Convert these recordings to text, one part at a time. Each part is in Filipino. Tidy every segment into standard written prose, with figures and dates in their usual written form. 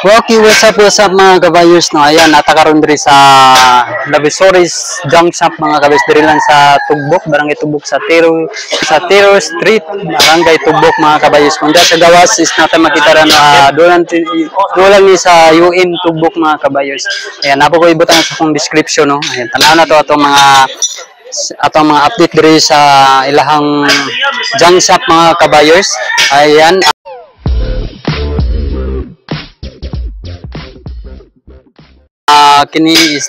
Okay, what's up mga kabayos no. Ayan, natakaroon diri sa Labisoris Junk Shop mga kabayos diri lang sa Tugbok, Barangay Tugbok sa Tiro Street, Barangay Tugbok mga kabayos. Kung sa gawas is natin makita ran dolan ni sa UN Tugbok mga kabayos. Ayan, napo ko ibutan sa akong description no. Ayan, tanaw na to atong mga update diri sa ilahang junk shop mga kabayos. Ayan. Kini is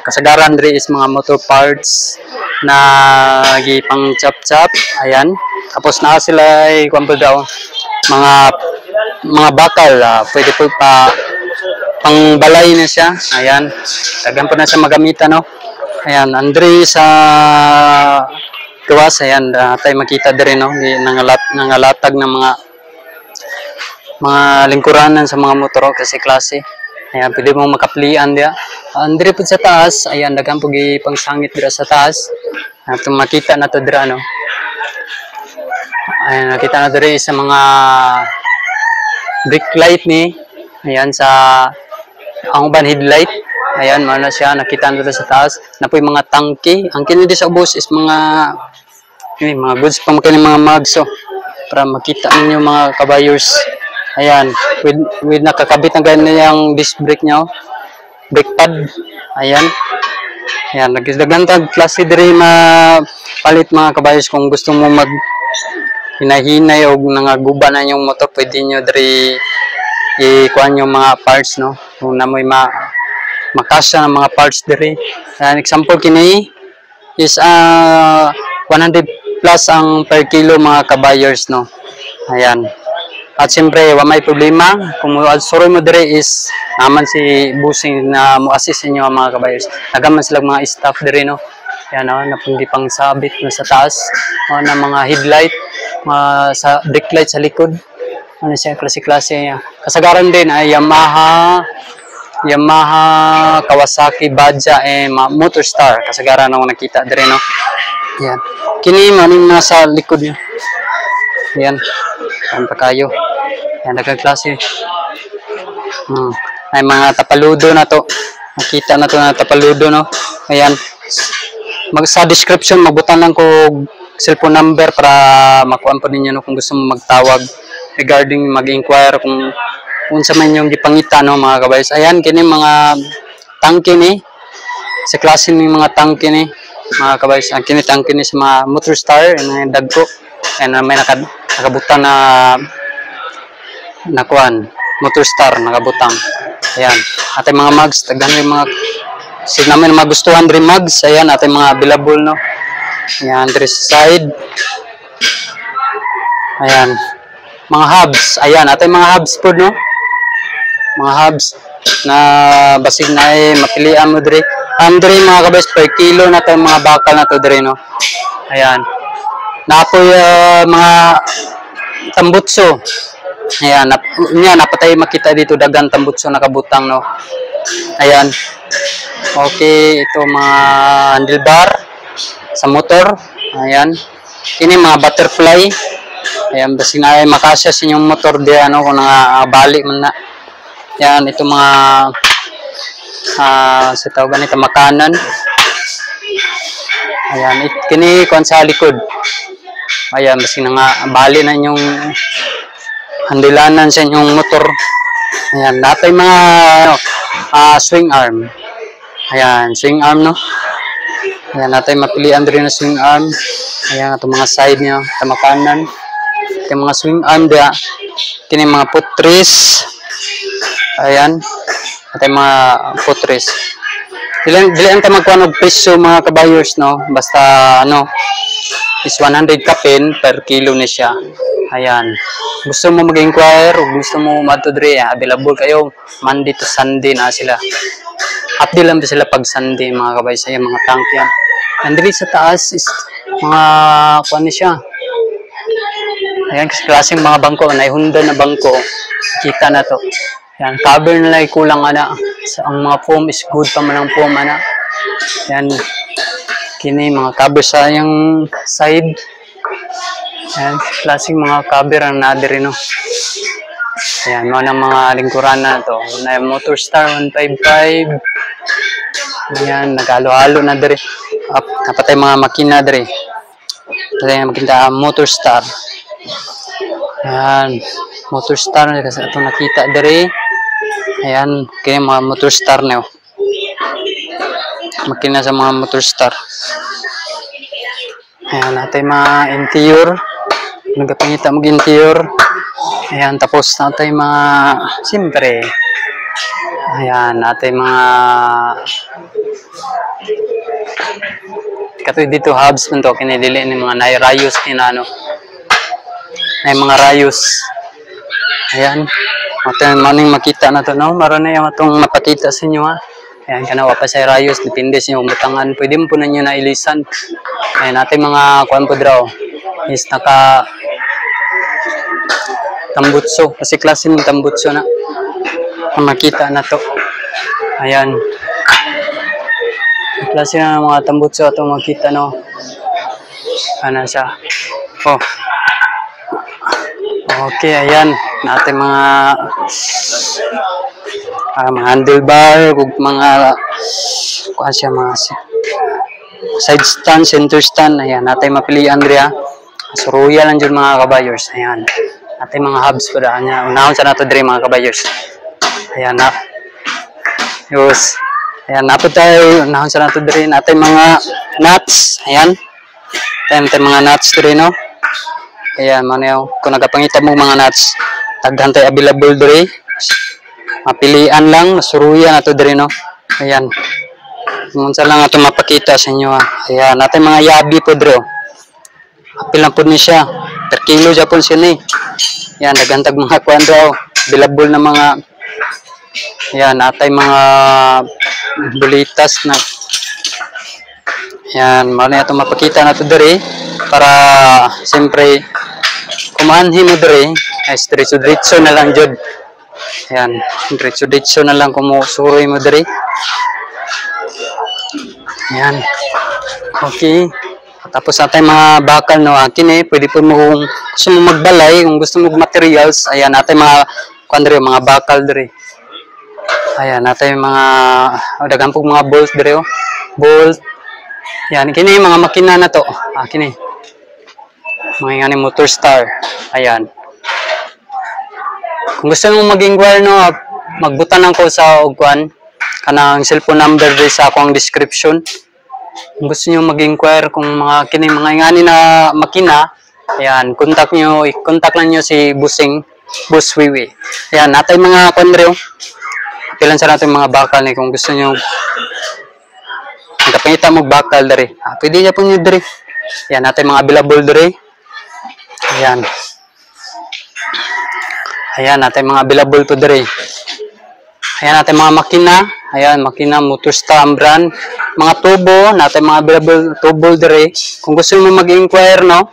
kasagaran diri is mga motor parts na gipang chap-chap. Ayan. Tapos na sila ay kuan daw mga bakal, pwede po pa pangbalay na siya. Ayan. Daghan po na siya magamitan no. Ayan, andri sa gawas ayan, tayo makita diri no, nangalatag ng mga lingkuranan sa mga motor kasi klase. Ayan, pwede mong makaplian dia. Andiri po sa taas, ayan, daghan po pangsangit dira sa taas. At makita na to dira, no? Ayan, nakita na dira sa mga brake light ni. Ayan, sa ang ban headlight. Ayan, mana siya, nakita na dira sa taas. Na po yung mga tangke. Ang kinili sa ubos is mga goods pa mga mugs, so, para makita ninyo mga kabayers. Ayan, with nakakabit na ganyan disc brake niya, brake pad. Ayan. Ayan, nagdagantag klase diri palit mga kabayos kung gusto mo mag hinahinay o nangaguba na yung motor, pwede nyo diri ikuan yung mga parts no. Kung namoy makasya ng mga parts diri. Ayan, example kini is 100 plus ang per kilo mga kabayers no. Ayan. At siyempre, may problema. Kung sorry mo dire is naman si Busing na mo-assist inyo mga kabayos. Nagaman sila mga staff dire no. Yan no, na pang sabit na sa taas. Na mga headlight, sa brake light sa likod. Ano siya, klase-klase niya. Kasagaran din ay Yamaha, Kawasaki, Badja, Motorstar. Kasagaran ako nakita dire no. Yan. Kini maning nasa likod niya. Yan. Yan pa kayo. Yan, nagkaklase. Ay mga tapaludo na to. Nakita na to na tapaludo, no? Ayan. Sa description, mabutan lang ko cellphone number para makuha po ninyo no, kung gusto mo magtawag regarding mag-inquire kung unsa man yung gipangita, no, mga kabayos. Ayan, kini mga tangke ni. Sa klase ni mga tangke ni, mga kabayos. Ang kini tangke ni sa mga Motorstar, yung dagko. Ayan, may nakabutan na kuan Motorstar nakabutang. Ayan, atay mga mugs, tagdan yung mga namin magustuhan diri mugs. Ayan, atay mga available no. Ayan, diri sa side. Ayan, mga hubs. Ayan, atay mga hubs po no. Mga hubs na basig na mapilian mo diri. Diri mga kabes per kilo na to mga bakal na to diri no. Ayan. Napoy mga tambutso. Ayan, napatay makita dito dagan tambutso nakabutang no. Ayan. Okay, ito mga handlebar sa motor. Ayan. Kini mga butterfly. Ayan, basi na makasya sa inyong motor di ano kung balik man na. Ayan, ito mga sa tawagan ito makanan. Ayan, kini kuan sa likod. Ayan, basi nga bali na yung handilanan sa inyong motor. Ayan, natay mga swing arm. Ayan, swing arm no. Ayan, natay mapilian din na swing arm. Ayan, ito mga side niya, tama kanan. Ito mga swing arm dia. Kini mga putris. Ayan, ito mga putris. Dili ta magkuan og presyo mga kabayers no. Basta ano is 100 kapin per kilo ni siya. Ayan. Gusto mo mag-inquire o gusto mo madto diri, available kayo Monday to Sunday na sila. Update lang sila pag Sunday mga kabayers, ay mga tank yan. Andiri sa taas is mga kuan ni siya. Ayan, kasi klaseng mga bangko, naihunda na bangko. Kita na to. Ayan, cover na lang kulang ana. Ang mga foam is good pa man ang foam ana. Ayan. Kini mga cover sa yung side. Ayan, klaseng mga cover ang nadiri no. Ayan, mga ng mga lingkuran na to. Na Motorstar 155. Ayan, naghalo-halo na diri. Napatay mga makina diri. Kaya maganda Motorstar. Ayan, Motorstar kasi ito nakita diri. Ayan, kaya mga Motorstar na. Makina sa mga Motorstar. Ayan, natin mga interior. Nagpangita mo interior. Ayan, tapos natin mga, siyempre, ayan, natin mga, katoy dito hubs man to, kinilili ni mga rayos, kinano, ay mga rayos. Ayan, natin maning makita na to, no? Maroon na yung itong mapakita sa inyo, ha? Ayan, kanawa pa sa rayos, depende sa inyo butangan. Pwede mo po na nyo na ilisan. Ayan, natin mga kuwan po draw is naka tambutso. Kasi klase ng tambutso na. Ang makita na to. Ayan. Klase na mga tambutso itong makita, no? Ano siya? Oh. Okay, ayan. Natin mga handlebar, mga kuha siya, mga side stand, center stand. Ayan, natin mapilian Andrea. So, royal lang dyan mga kabayers. Ayan. Natin mga hubs pa daan niya. Unahon sa nato dre mga kabayers. Ayan na. Yus. Ayan, napod tayo. Unahon sa nato dre. Natin mga nuts. Ayan. Natin mga nuts dre, no? Ayan, manayaw. Kung nagapangita mo mga nuts, taghan tayo available dre. Mapilian lang. Masuruyan nato dre, no? Ayan. Munsa lang ito mapakita sa inyo, ha. Ayan, natin mga yabi po dre, oh. Apil lang po niya siya. Per kilo siya po siya ni. Yan, nagantag mga kwento. Bilabol na mga, yan, natay mga bulitas na. Yan, marami itong mapakita na ito diri. Para, siyempre, kumaanhin mo diri. Ay, diretso na lang, Jod. Yan, diretso na lang kumusuroy mo diri. Yan. Okay. Tapos natin mga bakal, no, akin pwede po mo kung gusto mo magbalay, kung gusto mo materials, ayan natin mga kuandre, mga bakal dire. Ayan natin mga daghang po mga bolts dire, oh. Bolt. Yan kini mga makina na to. Kini. Mga ngani Motorstar. Ayan. Kung gusto mo mag-inquire, no, magbutan lang ko sa ugwan kanang cellphone number dire sa akong description. Kung gusto niyo mag-inquire kung mga kining mga ingani na makina, ayan, contact lang niyo si Busing, Bus Wiwi. Ayan, natay mga kondreo. Pilan sa natin mga bakal ni kung gusto niyo. Kapangita mo bakal dere. Pwede niya po niyo dere. Ayan, natay mga available dere. Ayan. Ayan, natay mga available to dere. Ayan, natin mga makina. Ayan, makina, Motorstar brand. Mga tubo, natin mga available tubo dire. Kung gusto mo mag-inquire, no?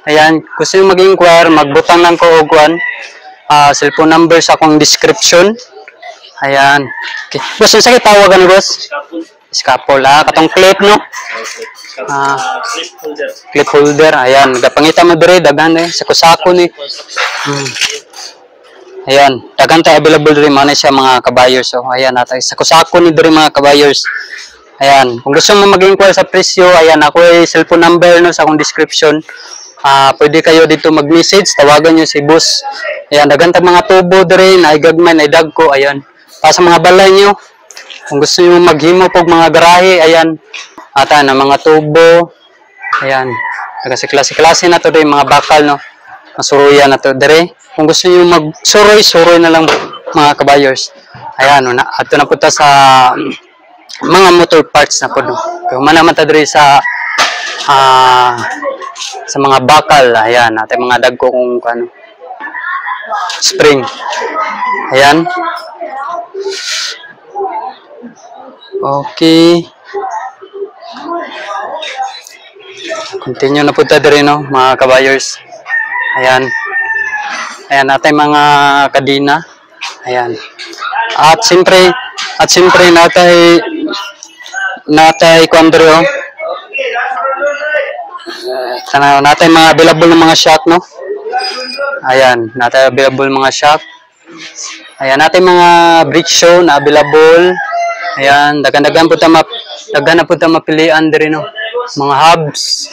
Ayan, gusto mo mag-inquire, magbutang lang ko og cellphone number sa akong description. Ayan. Okay. Boss, sa tawagan ni boss? Scaffold. Katong clip, no? Clip holder. Ayan, gapangita mo dire, dagan sako-sako ni. Ayan, dagan tayo available rin mga siya mga kabayers. So, ayan, natin sako-sako ni rin mga kabayers. Ayan, kung gusto mo mag-inquire sa presyo, ayan, ako ay cellphone number, no, sa akong description. Pwede kayo dito mag-message, tawagan nyo si boss. Ayan, dagan tayo mga tubo rin, ay gagman, ay dagko, ayan. Para sa mga balay nyo, kung gusto nyo maghimo pag mga garahe, ayan, ata na mga tubo, ayan, kasi klase-klase na to rin, mga bakal, no, masuruyan na to rin. Kung gusto niyo mag-suroy na lang mga kabayers. Ayan, ato na po ta sa mga motor parts na po. No? Kung manaman ta diri sa mga bakal, ayan, natin mga dagko kung ano. Spring. Ayan. Okay. Continue na po ta diri, no, mga kabayers. Ayan. Ayan, natin mga kadina. Ayan. At siyempre natay kondro. Natin mga available ng mga shock, no? Ayan, natay available mga shock. Ayan, natin mga brick show na available. Ayan, dagan-dagan po daghan na po ta mapilian diri no. Mga hubs.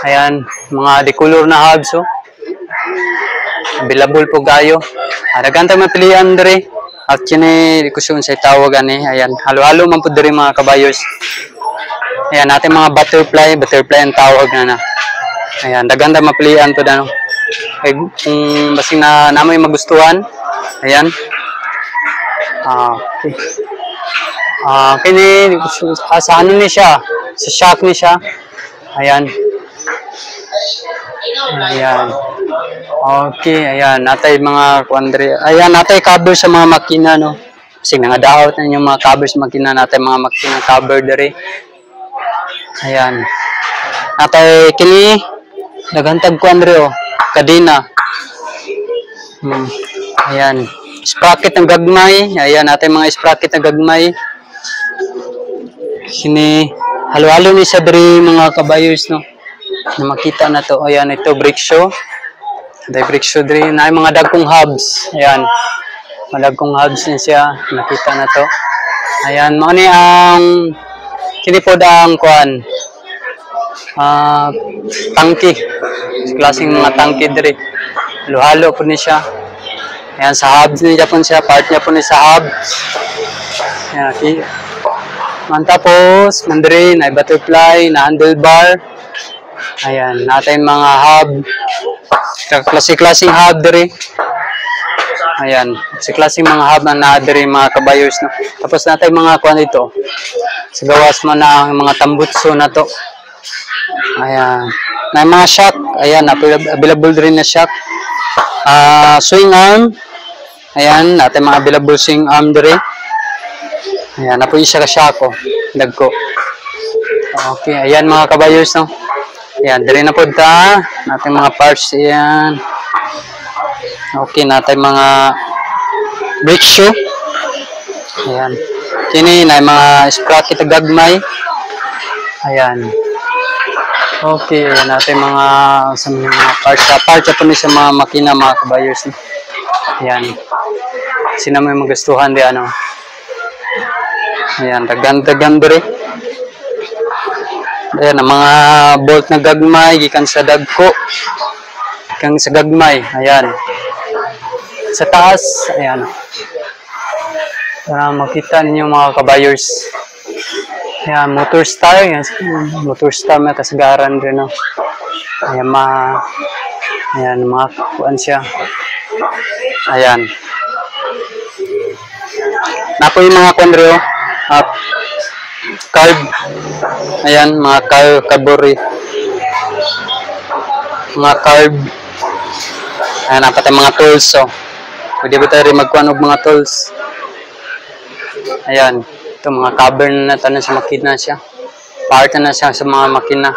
Ayan, mga decolor na hubs oh. Available po gayo. Daghan ta mapilian diri. At kini kusyon sa tawag ani. Ayan, halo-halo man po diri mga kabayos. Ayan, natin mga butterfly ang tawag na. Ayan, daghan ta mapilian po dano. Kung basing na namoy magustuhan. Ayan. Okay. Kini sa ano ni siya? Sa shock ni siya. Ayan. Ayan. Okay, ayan. Natay mga kuandre. Ayan, natay cover sa mga makina, no? Kasi nga daot na yung mga cover sa makina. Natay mga makina cover dere. Ayan. Natay kini nagantag kuandre, oh. Kadena. Ayan. Sprocket ng gagmay. Ayan, natay mga sprocket ng gagmay. Kini halo-halo ni sa diri mga kabayos no na makita na to. Ayan, ito brick show. Ito brick show diri na mga dagkong hubs. Ayan, mga dagkong hubs din siya, nakita na to. Ayan, mao ni ang kini pod ang kuan tangki, klaseng mga tangki diri. Halo-halo po ni siya. Ayan, sa hubs niya po siya, part niya po ni sa hubs. Ayan, okay. Tapos, mandiri, na butterfly, na handlebar. Ayan, natin mga hub. Klase-klaseng hub diri. Ayan, klase-klaseng mga hub na naadiri mga kabayos. No? Tapos natin mga kuan dito. Sa gawas mo na ang mga tambutso na to. Ayan, na mga shock. Ayan, available din na shock. Swing arm. Ayan, natin mga available swing arm diri. Ayan, napunin siya ka-shock, oh. Dagko. Okay, ayan mga kabayos, no? Ayan, diri na po ta. Natin mga parts, ayan. Okay, natin mga brake shoe. Ayan. Kini, na mga sprocket gagmay. Ayan. Okay, ayan natin mga sa mga parts po ni sa mga makina, mga kabayos, no? Ayan. Sino may magustuhan di ano? Ayan, dagan diri. Ayan, ang mga bolt na gagmay, gikan sa dagko. Gikan sa gagmay, ayan. Sa taas, ayan. Para makita ninyo mga kabayers. Ayan, motor star. Motor star may kasagaran rin, no? Ayan, ayan, mga kuan siya. Ayan. Napo yung mga kuan rin, carb. Ayan, mga carbori. Mga carb. Ayan, napat mga tools. So, pwede ba tayo rin magkuhan og mga tools? Ayan, ito mga cover na tanan sa makina siya. Part na siya sa mga makina.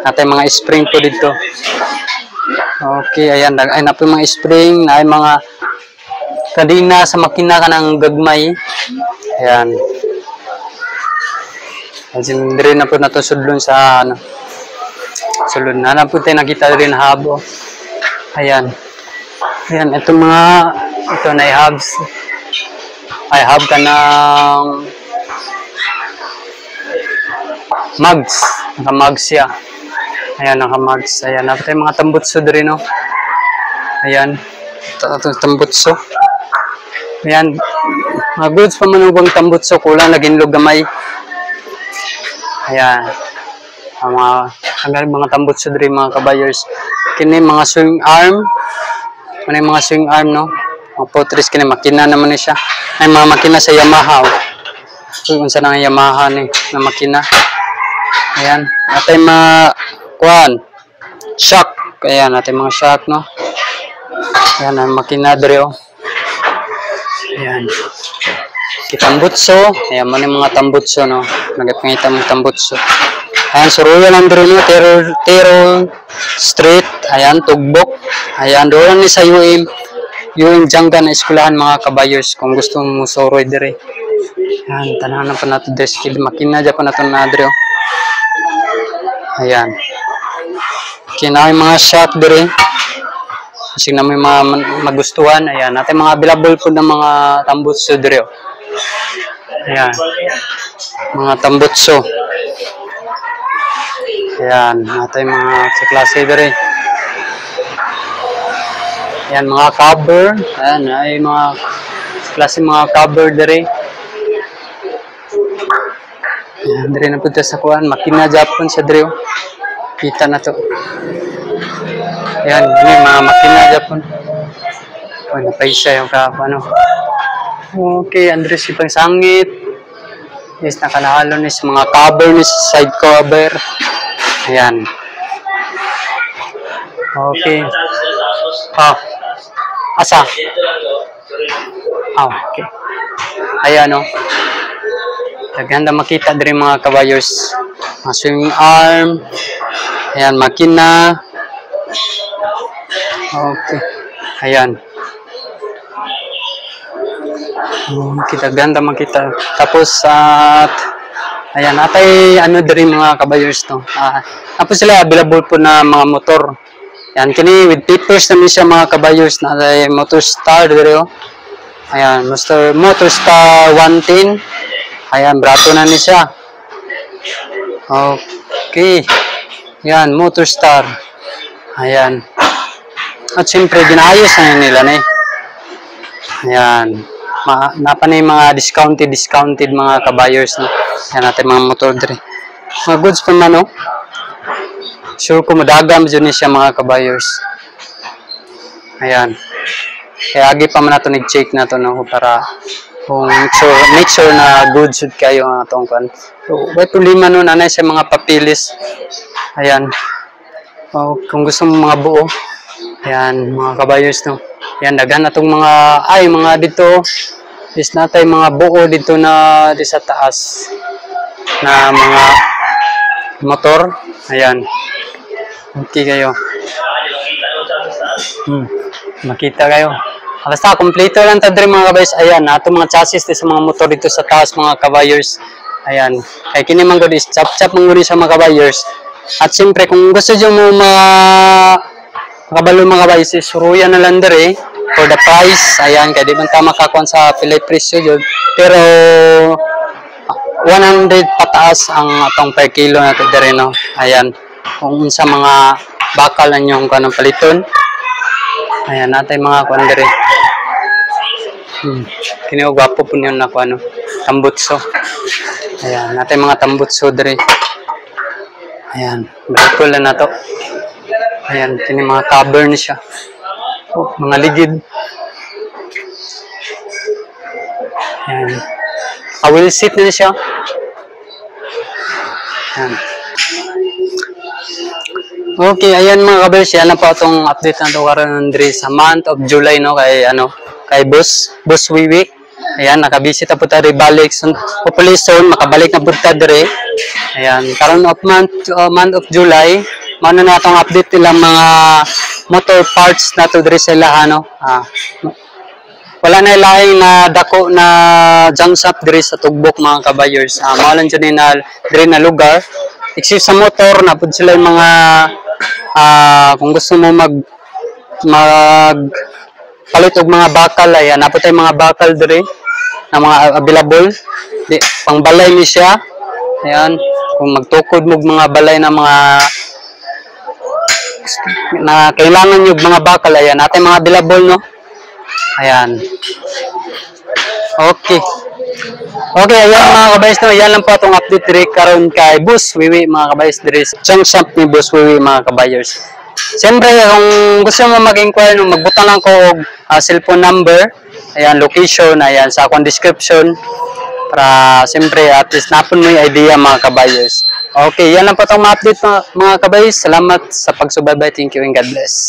Natin mga spring po dito. Okay, ayan. Ay, napo mga spring. Ay, mga kadina sa makina ka ng gagmay. Ayan. Diri na po na to sudlon sa ano. Sulod na po tayo nakita rin hub. Ayan. Ayan, ito na hubs. Ay, hub ka ng mugs. Naka-mugs siya. Ayan, naka-mugs. Ayan, napo tayo mga tambutso diri, no? Ayan. Ito tambutso. Ayan. Mga goods pa manubang tambutso. Kulang naging lugamay. Ayan. Ang mga tambutso diri mga kabayers. Kini mga swing arm. Ano yung mga swing arm, no? Mga potris kini makina naman ni siya. Ay mga makina sa Yamaha. Kung saan ang Yamaha ni na makina. Ayan. Atay mga kuan. Shock. Ayan, atay mga shock, no? Ayan ang makina diri, oh. Ayan. Tambutso. Ayan, man yung mga tambutso, no? Nagapangita mong tambutso. Ayan, suruyan ang diri, no? Terror Street. Ayan, Tugbok. Ayan, doon ni sa UM Jangga na eskwelahan mga kabayos. Kung gusto mo suroy diri. Ayan, tanahan pa natin diri. Skid makina dyan pa natin na diri, oh. Ayan. Kinahay mga shot diri. Kasi na may mga magustuhan. Ayan, natin mga available po ng mga tambutso dire. Ayan. Mga tambutso. Ayan, natin mga sa klase dire. Ayan, mga cover. Ayan, ay mga klase mga cover dire. Ayan, dire na po sa kuhan. Makina Japon sa dire. Kita na to. Ayan, may mga makina Japon. O, napaisa yung ano. Okay, Andres, ipang sangit. Yes, nakalahalo ni sa mga cover ni side cover. Ayan. Okay. Oh. Asa? Oh, okay. Ayan, o. Naganda makita din mga kabayos. Mga swimming arm. Ayan, makina. Okay. Ayan. Kita ganda makita. Tapos ayan, atay ano din mga kabayers to. Tapos sila available po na mga motor. Yan kini with papers na siya mga kabayers na Motor Star dire. Ayan, Motor Star 110. Ayan, brato na ni siya. Okay. Yan, Motor Star. Ayan. At siyempre ginaayos na nila na eh. Ayan. Napanay mga discounted mga kabayers no. Yan natin mga motor dire. Mga goods pa man no. Sure ko madagam dyan siya mga kabayers. Ayan. Kaya agi pa man nato nag-check na to no para kung make sure na good should kayo ang atong kan. So, may problema nun anay sa mga papilis. Ayan. Kung gusto mo mga buo. Ayan mga kabayers no. Yan, daghan natong mga dito is natay mga buo dito na di sa taas na mga motor. Ayan. Okay kayo. Makita kayo. Basta kompleto lang ta diri mga kabayers. Ayan, ato mga chassis sa mga motor dito sa taas mga kabayers. Ayan. Kay kini man gud is chap-chap man gud sa mga kabayers. At siyempre kung gusto niyo mo makabalo mga kabayers, suruyan na lang diri. For the price, ayan, kaya di man ta makakuan sa pilay presyo yun. Pero, 100 pataas ang atong per kilo natin dire, no? Ayan, kung sa mga bakal na yung kanong paliton. Ayan, natin mga kuan dire. Kiniugwapo po niyo na kuan, no? Tambutso. Ayan, natin mga tambutso dire. Ayan, gwapo lang na to. Ayan, kini mga cover ni siya. Mga ligid. Ayan. Will sit na siya. Ayan. Okay, ayan mga kabayers, yan na po itong update na ito karon Andre sa month of July no kay Boss Wiwi. Ayan, nakabisita po tayo balik hopefully soon makabalik na po tayo dire. Ayan, karon of month of July, mano na itong update nilang mga motor parts na to dire sa lahan no. Wala na ilaing na dako na junk shop dire sa Tugbok mga kabayers. Mao lang dyan na dire na lugar. Except sa motor na pud sila yung mga kung gusto mo mag palit og mga bakal, ayan napod tay mga bakal dire na mga available. Pang balay ni siya. Ayan, kung magtukod mo mga balay na mga na kailangan yung mga bakal, ayan natin mga available no. Ayan. Okay, ayan mga kabayers no, yan lang po itong update dire karon kay Boss Wiwi mga kabayers dire junk shop ni Boss Wiwi mga kabayers. Siyempre kung gusto mo mag-inquire no, magbutang lang ko og cellphone number, ayan location, ayan sa akong description para siyempre at least napon mo yung idea mga kabayers. Okay, yan lang po itong update mga kabayers. Salamat sa pagsubaybay. Thank you and God bless.